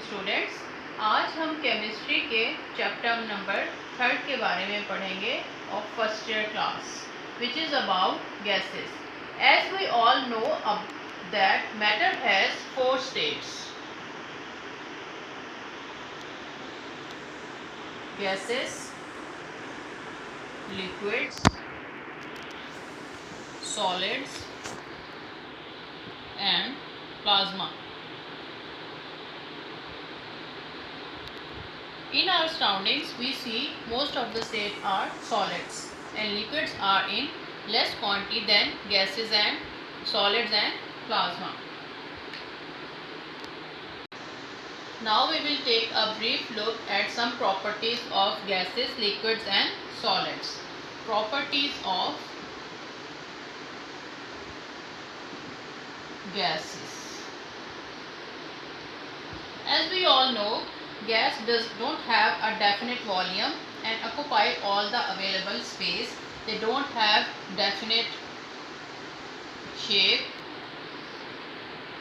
Students, आज हम chemistry के चैप्टर नंबर 3 के बारे में पढ़ेंगे of first year class, which is about gases. As we all know that matter has 4 states: gases, liquids, solids and plasma. In our surroundings, we see most of the states are solids and liquids are in less quantity than gases and solids and plasma. Now we will take a brief look at some properties of gases, liquids and solids. Properties of gases. As we all know, gas don't have a definite volume and occupy all the available space. They don't have definite shape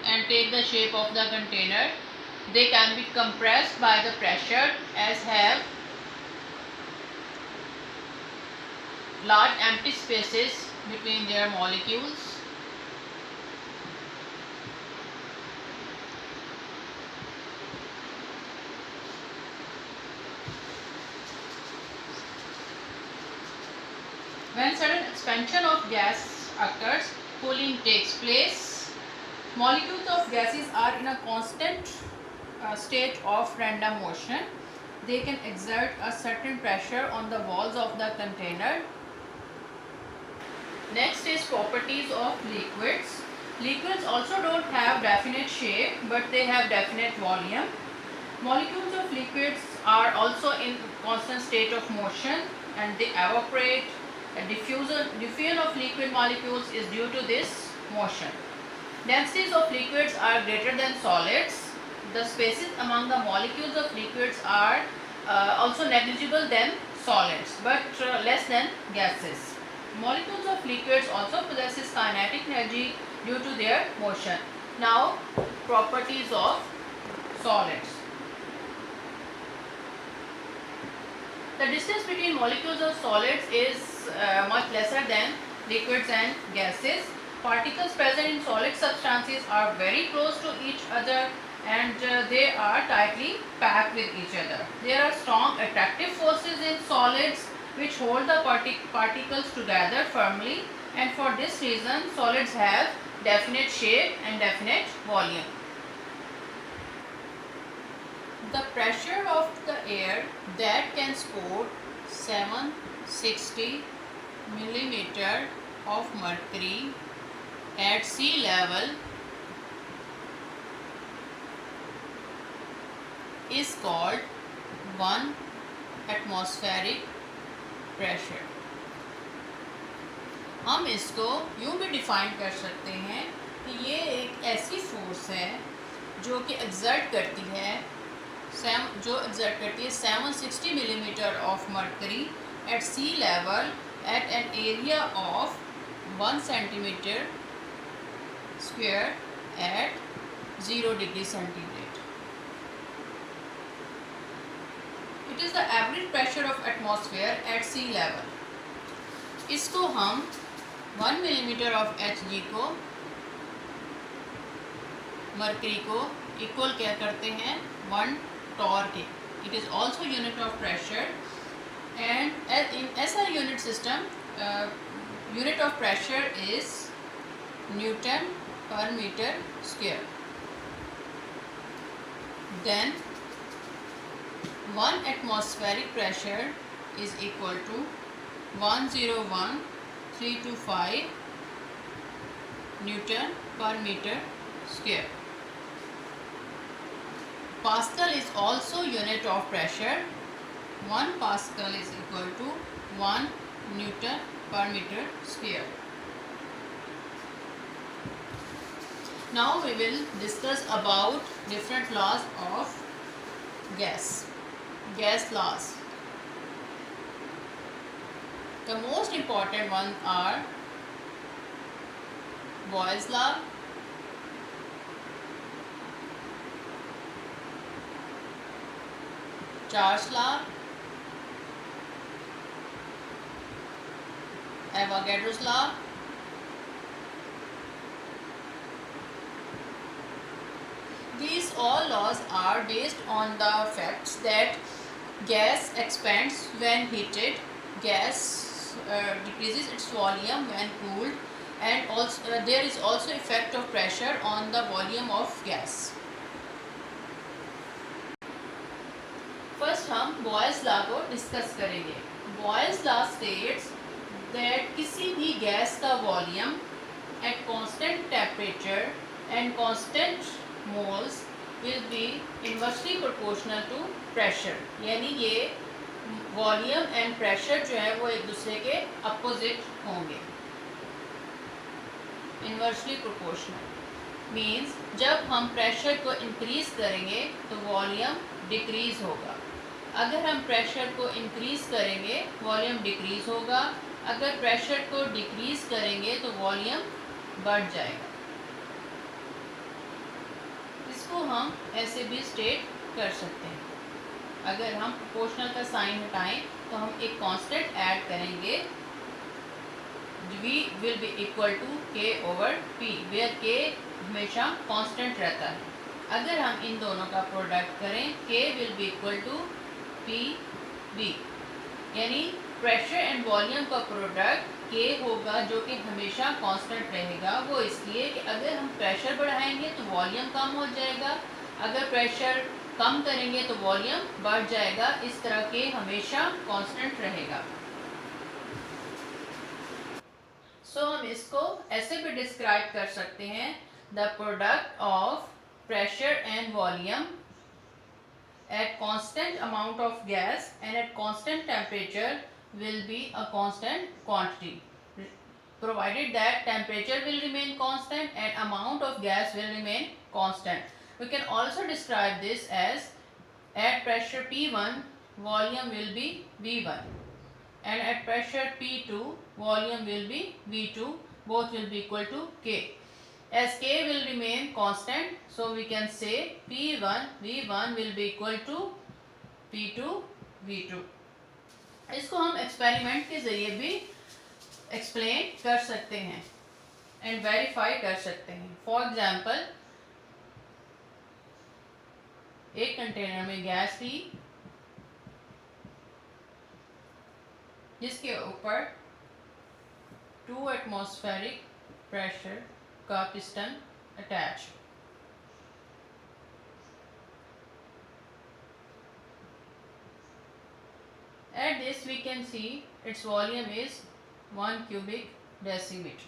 and take the shape of the container. They can be compressed by the pressure as have large empty spaces between their molecules. When sudden expansion of gas occurs, cooling takes place. Molecules of gases are in a constant state of random motion. They can exert a certain pressure on the walls of the container. Next is properties of liquids. Liquids also don't have definite shape, but they have definite volume. Molecules of liquids are also in constant state of motion and they evaporate. Diffusion of liquid molecules is due to this motion. Densities of liquids are greater than solids. The spaces among the molecules of liquids are also negligible than solids, but less than gases. Molecules of liquids also possesses kinetic energy due to their motion. Now, properties of solids. The distance between molecules of solids is much lesser than liquids and gases. Particles present in solid substances are very close to each other and they are tightly packed with each other. There are strong attractive forces in solids which hold the particles together firmly, and for this reason solids have definite shape and definite volume. The pressure of the air that can support 760 millimeter of mercury at sea level is called 1 atmospheric pressure. हम इसको यूँ भी define कर सकते हैं कि ये एक ऐसी फोर्स है जो कि एग्जर्ट करती है 760 millimeter of mercury at sea level at an area of 1 centimeter square at 0 degree centigrade. It is the average pressure of atmosphere at sea level. इसको हम 1 millimeter of Hg को मर्करी को equal क्या करते हैं 1 torr के. It is also unit of pressure, and in SI unit system unit of pressure is Newton per meter square. Then 1 atmospheric pressure is equal to 101,325 Newton per meter square. Pascal is also unit of pressure. 1 Pascal is equal to 1 Newton per meter square. Now we will discuss about different laws of gas laws. The most important ones are Boyle's law, Charles law, Avogadro's law, these all laws are based on the facts that gas expands when heated, gas decreases its volume when cooled, and also there is also effect of pressure on the volume of gas. First हम Boyle's law को discuss करेंगे. Boyle's law states that किसी भी gas का volume at constant temperature and constant moles will be inversely proportional to pressure. यानी ये volume and pressure जो है वो एक दूसरे के अपोजिट होंगे. इनवर्सली प्रोपोर्शनल मीन्स जब हम प्रेशर को इंक्रीज करेंगे तो वॉल्यूम डिक्रीज होगा. अगर हम प्रेशर को इंक्रीज करेंगे वॉल्यूम डिक्रीज होगा. अगर प्रेशर को डिक्रीज करेंगे तो वॉल्यूम बढ़ जाएगा. इसको हम ऐसे भी स्टेट कर सकते हैं. अगर हम प्रोपोर्शनल का साइन हटाएं तो हम एक कांस्टेंट ऐड करेंगे. V will be equal to K over P, where K हमेशा कांस्टेंट रहता है. अगर हम इन दोनों का प्रोडक्ट करें K will be equal to P V, यानी प्रेशर एंड वॉल्यूम का प्रोडक्ट K होगा जो कि हमेशा कांस्टेंट रहेगा. वो इसलिए कि अगर हम प्रेशर बढ़ाएंगे तो वॉल्यूम कम हो जाएगा, अगर प्रेशर कम करेंगे तो वॉल्यूम बढ़ जाएगा. इस तरह के हमेशा कांस्टेंट रहेगा. सो हम इसको ऐसे भी डिस्क्राइब कर सकते हैं. The product of pressure and volume at constant amount of gas and at constant temperature will be a constant quantity, provided that temperature will remain constant and amount of gas will remain constant. We can also describe this as at pressure P1 volume will be V1 and at pressure P2 volume will be V2, both will be equal to K. As K will remain constant, so we can say P1 V1 will be equal to P2 V2. इसको हम experiment के ज़रिए भी explain कर सकते हैं and verify कर सकते हैं. फॉर एग्जाम्पल एक कंटेनर में गैस थी जिसके ऊपर 2 एटमॉस्फेरिक प्रेशर का piston attach. At this we can see its volume is 1 cubic decimeter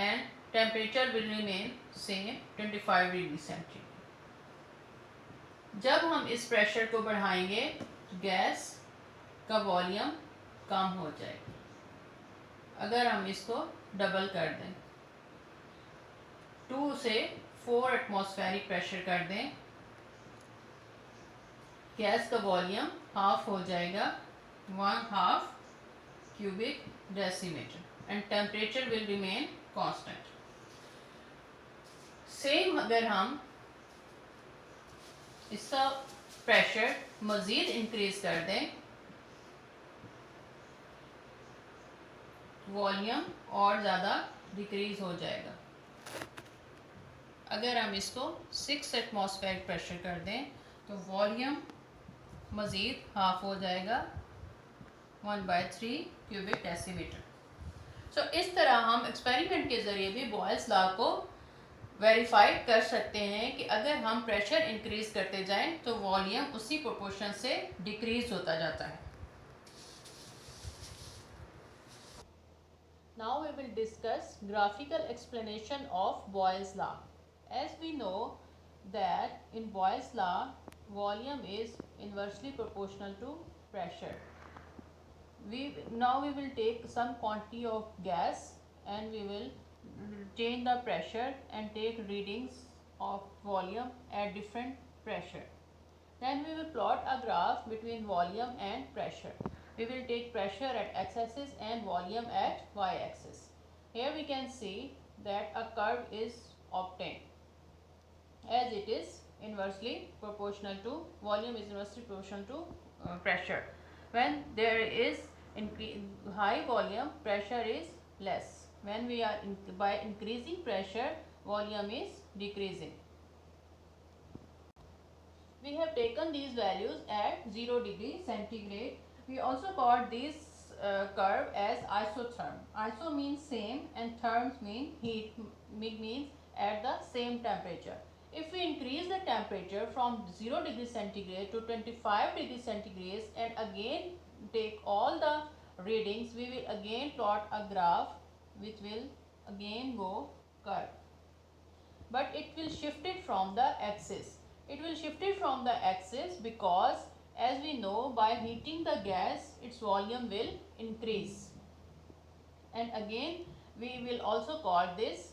and temperature will remain same 25 degree centigrade. जब हम इस प्रेशर को बढ़ाएंगे तो गैस का वॉल्यूम कम हो जाएगा. अगर हम इसको डबल कर दें 2 से 4 एटमॉस्फेरिक प्रेशर कर दें, गैस का वॉल्यूम हाफ हो जाएगा 1/2 cubic decimeter and temperature will remain constant. Same अगर हम इसका प्रेशर मज़ीद इंक्रीज कर दें वॉल्यूम और ज़्यादा डिक्रीज हो जाएगा. अगर हम इसको 6 एटमॉस्फेरिक प्रेशर कर दें तो वॉल्यूम मज़ीद हाफ हो जाएगा 1/3 क्यूबिक डेसीमीटर. सो इस तरह हम एक्सपेरिमेंट के ज़रिए भी बॉयल्स लॉ को वेरीफाई कर सकते हैं कि अगर हम प्रेशर इंक्रीज करते जाएं तो वॉल्यूम उसी प्रोपोर्शन से डिक्रीज होता जाता है. Now we will discuss graphical explanation of Boyle's law. As we know that in Boyle's law, volume is inversely proportional to pressure. Now we will take some quantity of gas and we will change the pressure and take readings of volume at different pressure. Then we will plot a graph between volume and pressure. We will take pressure at x-axis and volume at y-axis. Here we can see that a curve is obtained as it is inversely proportional to volume is inversely proportional to pressure. When there is high volume, pressure is less. When we are by increasing pressure, volume is decreasing. We have taken these values at 0 degree centigrade. We also called this curve as isotherm. Iso means same and therms mean heat, means at the same temperature. If we increase the temperature from 0 degree centigrade to 25 degree centigrade and again take all the readings, we will again plot a graph which will again go curve. But it will shift it from the axis. It will shift it from the axis because as we know, by heating the gas, its volume will increase. And again we will also call this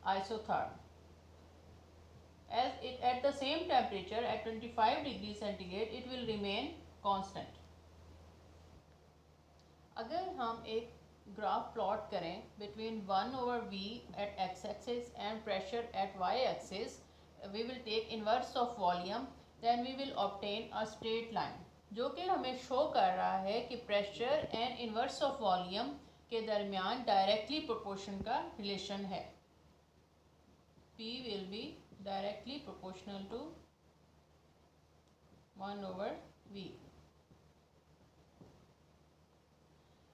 isotherm. As it at the same temperature at 25 degrees centigrade, it will remain constant. अगर हम एक graph plot करें between 1/v at x axis and pressure at y axis, we will take inverse of volume, then we will obtain a straight line जो कि हमें show कर रहा है कि pressure and inverse of volume के दरमियान डायरेक्टली प्रोपोर्शन का रिलेशन है. P will be directly proportional to 1/v.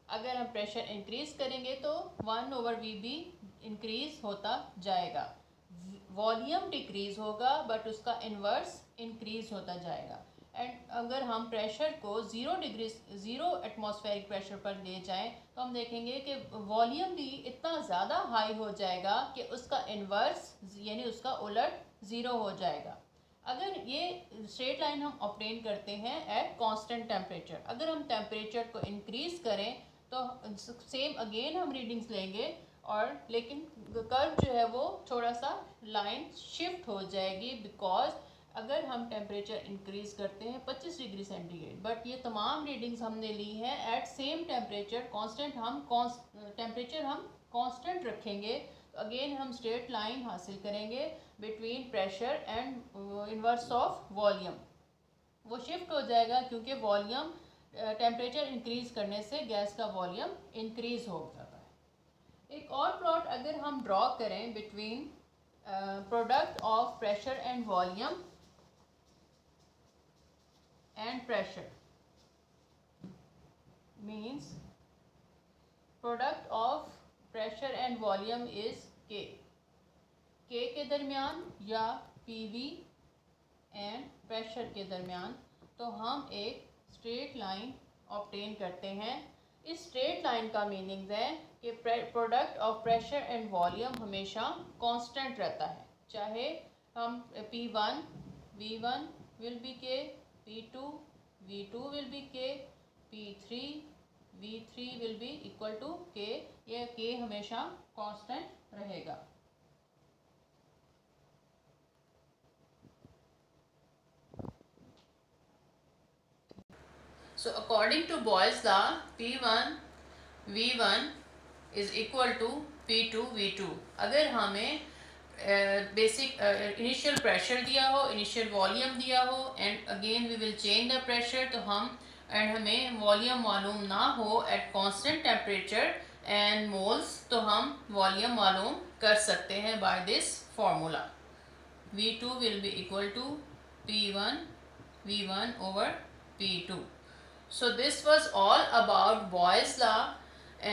अगर हम प्रेशर इंक्रीज करेंगे तो 1/v भी इंक्रीज होता जाएगा. वॉल्यूम डिक्रीज होगा बट उसका इन्वर्स इंक्रीज होता जाएगा. एंड अगर हम प्रेशर को 0 एटमॉस्फेरिक प्रेशर पर ले जाएं तो हम देखेंगे कि वॉल्यूम भी इतना ज़्यादा हाई हो जाएगा कि उसका इन्वर्स यानी उसका उलट 0 हो जाएगा. अगर ये स्ट्रेट लाइन हम ऑब्टेन करते हैं एट कांस्टेंट टेम्परेचर. अगर हम टेम्परेचर को इंक्रीज करें तो सेम अगेन हम रीडिंग्स लेंगे और लेकिन कर्व जो है वो थोड़ा सा लाइन शिफ्ट हो जाएगी बिकॉज अगर हम टेम्परेचर इंक्रीज करते हैं 25 डिग्री सेंटीग्रेड बट ये तमाम रीडिंग्स हमने ली हैं at same temperature constant. Temperature हम कांस्टेंट रखेंगे तो अगेन हम स्ट्रेट लाइन हासिल करेंगे between pressure and inverse of volume. वो शिफ्ट हो जाएगा क्योंकि वॉल्यूम टेम्परेचर इंक्रीज करने से गैस का वॉल्यूम इंक्रीज हो जाता है. एक और प्लॉट अगर हम ड्रॉ करें between product of pressure and volume and pressure means product of pressure and volume is के के दरमियान या पीवी एंड प्रेशर के दरमियान तो हम एक स्ट्रेट लाइन ऑब्टेन करते हैं. इस स्ट्रेट लाइन का मीनिंग है कि product of pressure and volume हमेशा कांस्टेंट रहता है. चाहे हम P1 V1 विल बी के, P2 V2 विल बी के, P3 V3 will be equal to के. ये के हमेशा कांस्टेंट रहेगा. So according to Boyle's law, P1 V1 is equal to P2 V2. अगर हमें बेसिक इनिशियल प्रेशर दिया हो, इनिशियल वॉल्यूम दिया हो and again we will change the pressure तो हम एंड हमें वॉल्यूम मालूम ना हो at constant temperature and moles तो हम वॉल्यूम मालूम कर सकते हैं by this formula. V2 will be equal to P1 V1 over P2. So this was all about Boyle's law,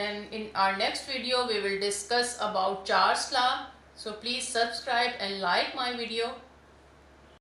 and in our next video we will discuss about Charles' law. So please subscribe and like my video.